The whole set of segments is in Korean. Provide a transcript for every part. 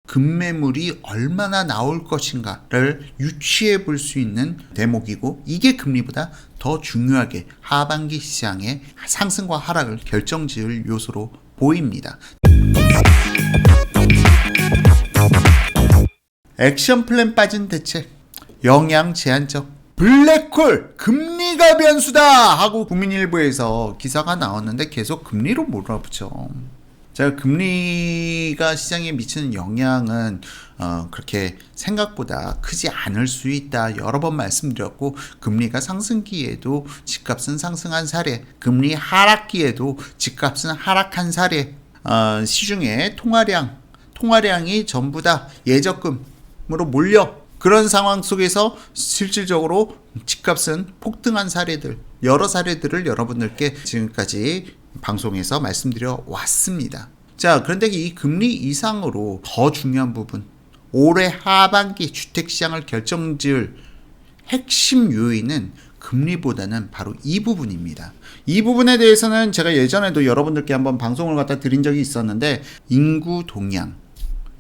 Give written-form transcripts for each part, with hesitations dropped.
급매물이 얼마나 나올 것인가를 유추해 볼 수 있는 대목이고, 이게 금리보다 더 중요하게 하반기 시장의 상승과 하락을 결정지을 요소로 보입니다. 액션 플랜 빠진 대책, 영양 제한적, 블랙홀, 금리가 변수다 하고 국민일보에서 기사가 나왔는데 계속 금리로 몰아붙여. 제가 금리가 시장에 미치는 영향은 그렇게 생각보다 크지 않을 수 있다 여러 번 말씀드렸고, 금리가 상승기에도 집값은 상승한 사례, 금리 하락기에도 집값은 하락한 사례, 시중에 통화량이 전부 다 예적금으로 몰려 그런 상황 속에서 실질적으로 집값은 폭등한 사례들, 여러 사례들을 여러분들께 지금까지 방송에서 말씀드려 왔습니다. 자, 그런데 이 금리 이상으로 더 중요한 부분, 올해 하반기 주택시장을 결정지을 핵심 요인은 금리보다는 바로 이 부분입니다. 이 부분에 대해서는 제가 예전에도 여러분들께 한번 방송을 갖다 드린 적이 있었는데, 인구 동향,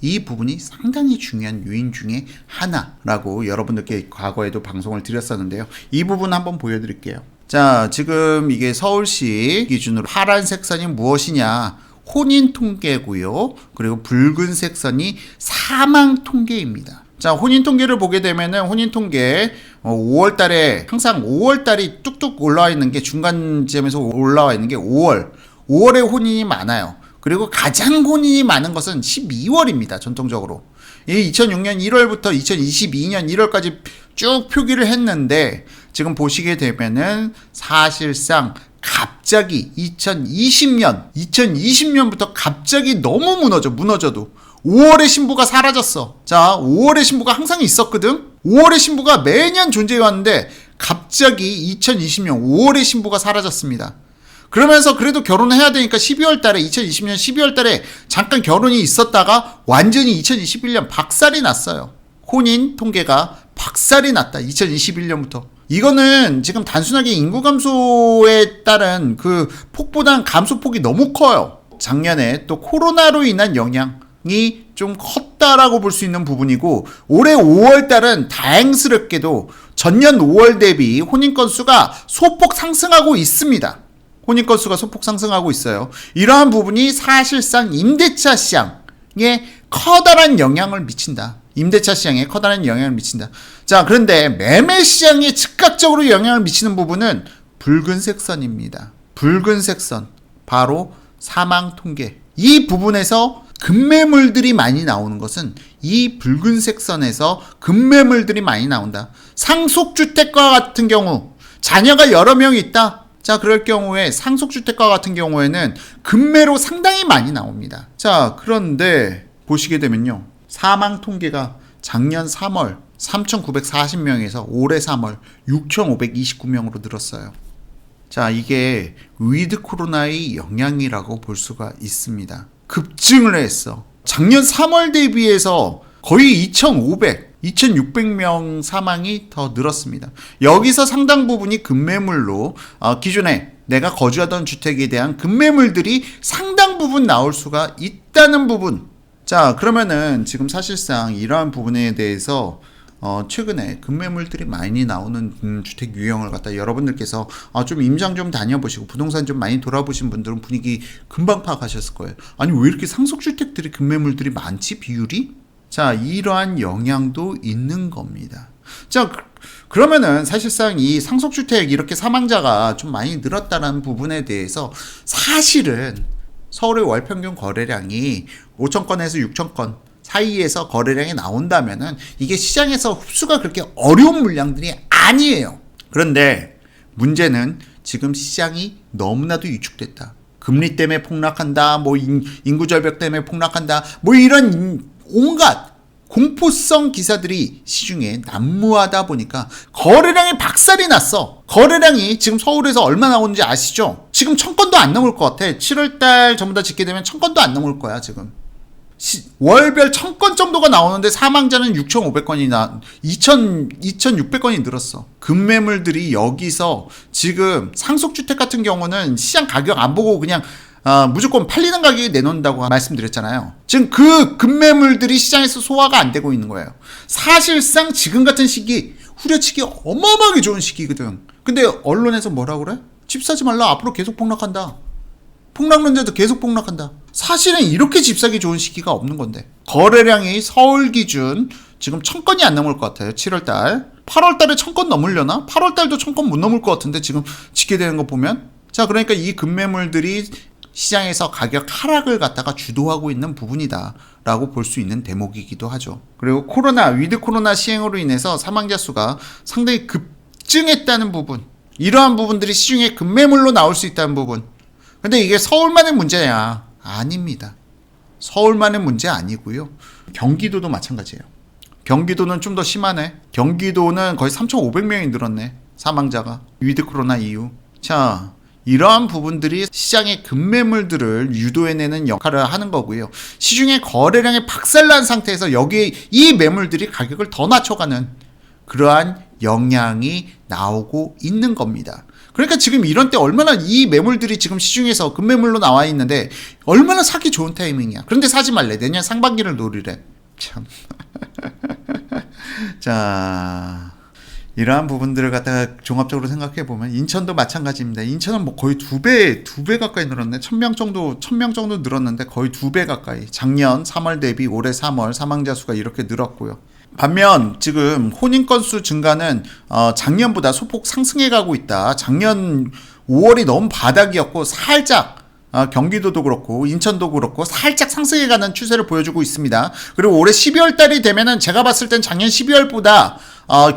이 부분이 상당히 중요한 요인 중에 하나라고 여러분들께 과거에도 방송을 드렸었는데요. 이 부분 한번 보여드릴게요. 자, 지금 이게 서울시 기준으로 파란색 선이 무엇이냐? 혼인 통계고요. 그리고 붉은색 선이 사망 통계입니다. 자, 혼인 통계를 보게 되면은 혼인 통계 5월 달에 항상 5월 달이 뚝뚝 올라와 있는 게, 중간 지점에서 올라와 있는 게 5월에 혼인이 많아요. 그리고 가장 혼인이 많은 것은 12월입니다. 전통적으로. 이 2006년 1월부터 2022년 1월까지 쭉 표기를 했는데, 지금 보시게 되면은 사실상 갑자기 2020년부터 갑자기 너무 무너져도 5월의 신부가 사라졌어. 자, 5월의 신부가 항상 있었거든. 5월의 신부가 매년 존재해 왔는데 갑자기 2020년 5월의 신부가 사라졌습니다. 그러면서 그래도 결혼을 해야 되니까 12월 달에, 2020년 12월 달에 잠깐 결혼이 있었다가 완전히 2021년 박살이 났어요. 혼인 통계가 박살이 났다. 2021년부터. 이거는 지금 단순하게 인구 감소에 따른 그 폭보단 감소폭이 너무 커요. 작년에 또 코로나로 인한 영향이 좀 컸다라고 볼 수 있는 부분이고, 올해 5월 달은 다행스럽게도 전년 5월 대비 혼인 건수가 소폭 상승하고 있습니다. 혼인 건수가 소폭 상승하고 있어요. 이러한 부분이 사실상 임대차 시장에 커다란 영향을 미친다. 임대차 시장에 커다란 영향을 미친다. 자, 그런데 매매 시장에 즉각적으로 영향을 미치는 부분은 붉은색 선입니다. 붉은색 선, 바로 사망 통계. 이 부분에서 급매물들이 많이 나오는 것은 이 붉은색 선에서 급매물들이 많이 나온다. 상속주택과 같은 경우, 자녀가 여러 명 있다. 자, 그럴 경우에 상속주택과 같은 경우에는 급매로 상당히 많이 나옵니다. 자, 그런데 보시게 되면요, 사망 통계가 작년 3월 3,940명에서 올해 3월 6,529명으로 늘었어요. 자, 이게 위드 코로나의 영향이라고 볼 수가 있습니다. 급증을 했어. 작년 3월 대비해서 거의 2,600명 사망이 더 늘었습니다. 여기서 상당 부분이 급매물로, 기존에 내가 거주하던 주택에 대한 급매물들이 상당 부분 나올 수가 있다는 부분. 자, 그러면은 지금 사실상 이러한 부분에 대해서 최근에 급매물들이 많이 나오는 주택 유형을 갖다 여러분들께서 좀 임장 좀 다녀보시고 부동산 좀 많이 돌아보신 분들은 분위기 금방 파악하셨을 거예요. 아니, 왜 이렇게 상속주택들이 급매물들이 많지, 비율이? 자, 이러한 영향도 있는 겁니다. 자, 그러면은 사실상 이 상속주택 이렇게 사망자가 좀 많이 늘었다는 부분에 대해서 사실은 서울의 월평균 거래량이 5,000건에서 6,000건 사이에서 거래량이 나온다면은 이게 시장에서 흡수가 그렇게 어려운 물량들이 아니에요. 그런데 문제는 지금 시장이 너무나도 위축됐다. 금리 때문에 폭락한다, 뭐 인구 절벽 때문에 폭락한다, 뭐 이런 온갖 공포성 기사들이 시중에 난무하다 보니까 거래량이 박살이 났어. 거래량이 지금 서울에서 얼마 나오는지 아시죠? 지금 1,000건도 안 넘을 것 같아. 7월달 전부 다 짓게 되면 1,000건도 안 넘을 거야, 지금. 월별 1,000건 정도가 나오는데 사망자는 6,500건이 2,600건이 늘었어. 급매물들이 여기서 지금 상속주택 같은 경우는 시장 가격 안 보고 그냥 무조건 팔리는 가격에 내놓는다고 말씀드렸잖아요. 지금 그 급매물들이 시장에서 소화가 안 되고 있는 거예요. 사실상 지금 같은 시기 후려치기 어마어마하게 좋은 시기거든. 근데 언론에서 뭐라 그래? 집 사지 말라. 앞으로 계속 폭락한다. 폭락론자도 계속 폭락한다. 사실은 이렇게 집 사기 좋은 시기가 없는 건데. 거래량이 서울 기준 지금 1000건이 안 넘을 것 같아요. 7월달. 8월달에 1000건 넘으려나? 8월달도 1000건 못 넘을 것 같은데 지금 짓게 되는 거 보면. 자, 그러니까 이 급매물들이 시장에서 가격 하락을 갖다가 주도하고 있는 부분이다 라고 볼 수 있는 대목이기도 하죠. 그리고 위드 코로나 시행으로 인해서 사망자 수가 상당히 급증했다는 부분, 이러한 부분들이 시중에 급매물로 나올 수 있다는 부분. 근데 이게 서울만의 문제냐? 아닙니다. 서울만의 문제 아니고요. 경기도도 마찬가지예요. 경기도는 좀 더 심하네. 경기도는 거의 3,500명이 늘었네. 사망자가. 위드 코로나 이후. 자, 이러한 부분들이 시장의 급매물들을 유도해내는 역할을 하는 거고요. 시중의 거래량이 박살난 상태에서 여기에 이 매물들이 가격을 더 낮춰가는 그러한 영향이 나오고 있는 겁니다. 그러니까 지금 이런 때 얼마나 이 매물들이 지금 시중에서 급매물로 나와 있는데 얼마나 사기 좋은 타이밍이야. 그런데 사지 말래. 내년 상반기를 노리래. 참. 자, 이러한 부분들을 갖다가 종합적으로 생각해 보면 인천도 마찬가지입니다. 인천은 뭐 거의 두 배 가까이 늘었네. 1000명 정도 늘었는데 거의 2배 가까이. 작년 3월 대비 올해 3월 사망자 수가 이렇게 늘었고요. 반면 지금 혼인 건수 증가는 작년보다 소폭 상승해 가고 있다. 작년 5월이 너무 바닥이었고 살짝 경기도도 그렇고 인천도 그렇고 살짝 상승해가는 추세를 보여주고 있습니다. 그리고 올해 12월 달이 되면은 제가 봤을 땐 작년 12월보다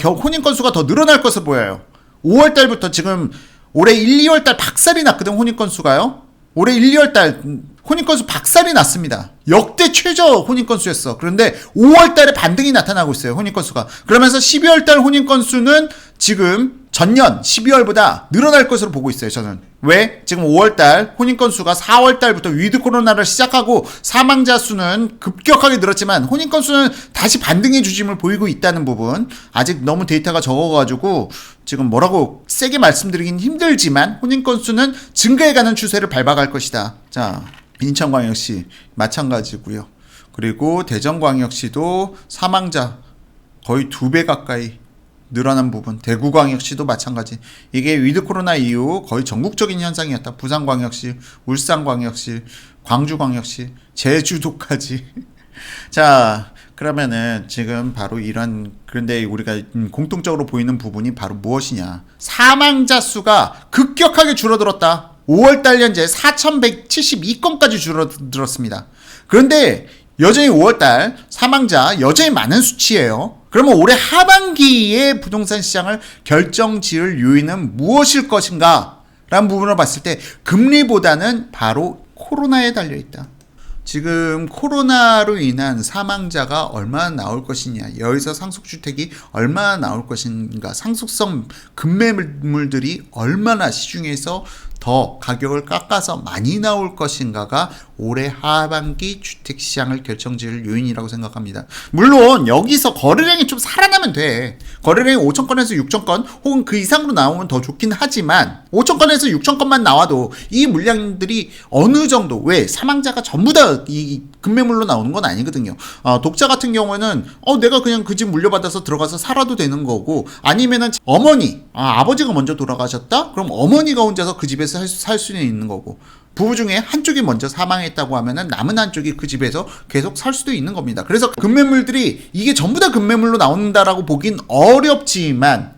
혼인 건수가 더 늘어날 것으로 보여요. 5월 달부터 지금 올해 1, 2월 달 박살이 났거든. 혼인 건수가요. 올해 1, 2월 달 혼인 건수 박살이 났습니다. 역대 최저 혼인 건수였어. 그런데 5월 달에 반등이 나타나고 있어요. 혼인 건수가. 그러면서 12월 달 혼인 건수는 지금 전년 12월보다 늘어날 것으로 보고 있어요. 저는. 왜? 지금 5월달 혼인 건수가 4월달부터 위드 코로나를 시작하고 사망자 수는 급격하게 늘었지만 혼인 건수는 다시 반등의 주짐을 보이고 있다는 부분. 아직 너무 데이터가 적어가지고 지금 뭐라고 세게 말씀드리긴 힘들지만 혼인 건수는 증가해가는 추세를 밟아갈 것이다. 자, 인천광역시 마찬가지고요. 그리고 대전광역시도 사망자 거의 2배 가까이 늘어난 부분. 대구광역시도 마찬가지. 이게 위드 코로나 이후 거의 전국적인 현상이었다. 부산광역시, 울산광역시, 광주광역시, 제주도까지. 자, 그러면은 지금 바로 이런, 그런데 우리가 공통적으로 보이는 부분이 바로 무엇이냐. 사망자 수가 급격하게 줄어들었다. 5월달 현재 4,172건까지 줄어들었습니다. 그런데 여전히 5월달 사망자 여전히 많은 수치예요. 그러면 올해 하반기에 부동산 시장을 결정지을 요인은 무엇일 것인가? 라는 부분을 봤을 때 금리보다는 바로 코로나에 달려있다. 지금 코로나로 인한 사망자가 얼마나 나올 것이냐, 여기서 상속주택이 얼마나 나올 것인가, 상속성 급매물들이 얼마나 시중에서 더 가격을 깎아서 많이 나올 것인가가 올해 하반기 주택시장을 결정지을 요인이라고 생각합니다. 물론 여기서 거래량이 좀 살아나면 돼. 거래량이 5,000건에서 6,000건 혹은 그 이상으로 나오면 더 좋긴 하지만 5,000건에서 6,000건만 나와도 이 물량들이 어느 정도, 왜 사망자가 전부 다 이 급매물로 나오는 건 아니거든요. 독자 같은 경우에는 내가 그냥 그 집 물려받아서 들어가서 살아도 되는 거고, 아니면은 어머니, 아버지가 먼저 돌아가셨다? 그럼 어머니가 혼자서 그 집에서 살 수는 있는 거고, 부부 중에 한쪽이 먼저 사망했다고 하면은 남은 한쪽이 그 집에서 계속 살 수도 있는 겁니다. 그래서 급매물들이 이게 전부 다 급매물로 나온다라고 보긴 어렵지만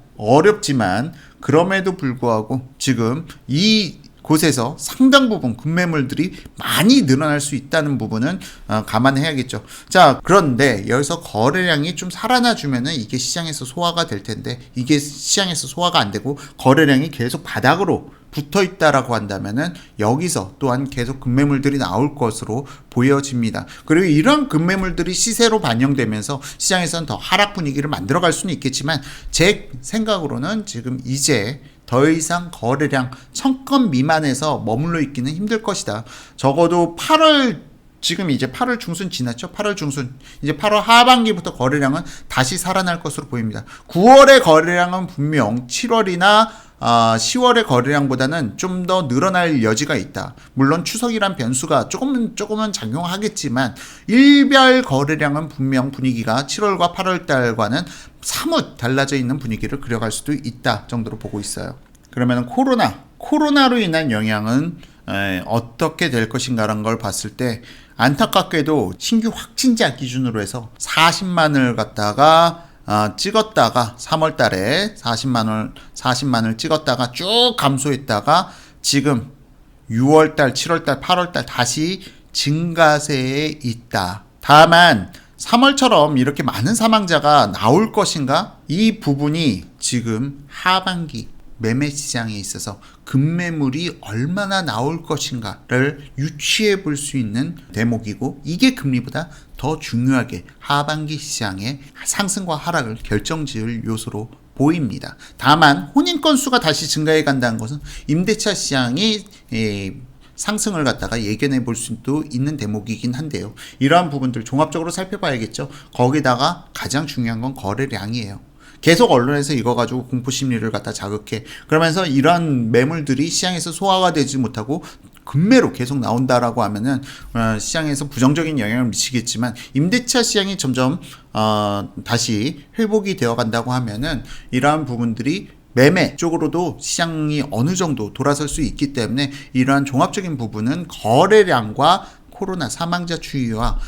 그럼에도 불구하고 지금 이 곳에서 상당 부분 급매물들이 많이 늘어날 수 있다는 부분은 감안해야겠죠. 자, 그런데 여기서 거래량이 좀 살아나 주면은 이게 시장에서 소화가 될 텐데, 이게 시장에서 소화가 안 되고 거래량이 계속 바닥으로 붙어 있다라고 한다면은 여기서 또한 계속 급매물들이 나올 것으로 보여집니다. 그리고 이런 급매물들이 시세로 반영되면서 시장에서는 더 하락 분위기를 만들어갈 수는 있겠지만, 제 생각으로는 지금 이제 더 이상 거래량 1000건 미만에서 머물러 있기는 힘들 것이다. 적어도 8월, 지금 이제 8월 중순 지났죠? 8월 중순. 이제 8월 하반기부터 거래량은 다시 살아날 것으로 보입니다. 9월의 거래량은 분명 7월이나 10월의 거래량보다는 좀 더 늘어날 여지가 있다. 물론 추석이란 변수가 조금은 작용하겠지만 일별 거래량은 분명 분위기가 7월과 8월 달과는 사뭇 달라져 있는 분위기를 그려갈 수도 있다 정도로 보고 있어요. 그러면 코로나로 인한 영향은 어떻게 될 것인가라는 걸 봤을 때 안타깝게도 신규 확진자 기준으로 해서 40만을 갖다가 찍었다가 3월 달에 40만을 찍었다가 쭉 감소했다가 지금 6월 달, 7월 달, 8월 달 다시 증가세에 있다. 다만 3월처럼 이렇게 많은 사망자가 나올 것인가? 이 부분이 지금 하반기 매매 시장에 있어서 급매물이 얼마나 나올 것인가를 유추해 볼 수 있는 대목이고, 이게 금리보다 더 중요하게 하반기 시장의 상승과 하락을 결정지을 요소로 보입니다. 다만 혼인 건수가 다시 증가해 간다는 것은 임대차 시장이 상승을 갖다가 예견해 볼 수도 있는 대목이긴 한데요. 이러한 부분들 종합적으로 살펴봐야겠죠. 거기다가 가장 중요한 건 거래량이에요. 계속 언론에서 이거 가지고 공포심리를 갖다 자극해. 그러면서 이러한 매물들이 시장에서 소화가 되지 못하고 급매로 계속 나온다라고 하면은 시장에서 부정적인 영향을 미치겠지만, 임대차 시장이 점점 다시 회복이 되어 간다고 하면은 이러한 부분들이 매매 쪽으로도 시장이 어느 정도 돌아설 수 있기 때문에 이러한 종합적인 부분은 거래량과 코로나 사망자 추이와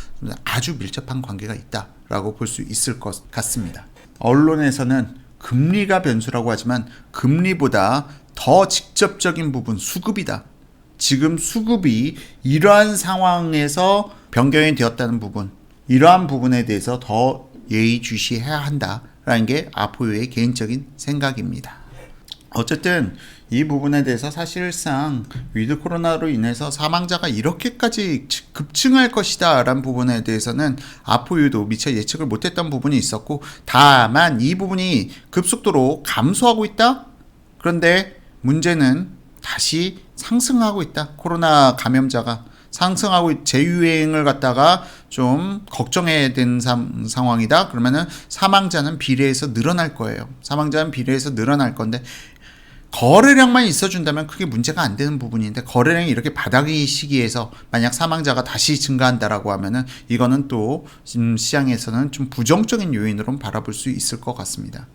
아주 밀접한 관계가 있다라고 볼 수 있을 것 같습니다. 언론에서는 금리가 변수라고 하지만 금리보다 더 직접적인 부분 수급이다. 지금 수급이 이러한 상황에서 변경이 되었다는 부분, 이러한 부분에 대해서 더 예의주시해야 한다라는 게 아포유의 개인적인 생각입니다. 어쨌든 이 부분에 대해서 사실상 위드 코로나로 인해서 사망자가 이렇게까지 급증할 것이다 라는 부분에 대해서는 아포유도 미처 예측을 못했던 부분이 있었고, 다만 이 부분이 급속도로 감소하고 있다? 그런데 문제는 다시 상승하고 있다. 코로나 감염자가 상승하고 재유행을 갖다가 좀 걱정해야 되는 상황이다. 그러면은 사망자는 비례해서 늘어날 거예요. 사망자는 비례해서 늘어날 건데, 거래량만 있어준다면 크게 문제가 안 되는 부분인데, 거래량이 이렇게 바닥의 시기에서 만약 사망자가 다시 증가한다라고 하면은 이거는 또 시장에서는 좀 부정적인 요인으로 바라볼 수 있을 것 같습니다.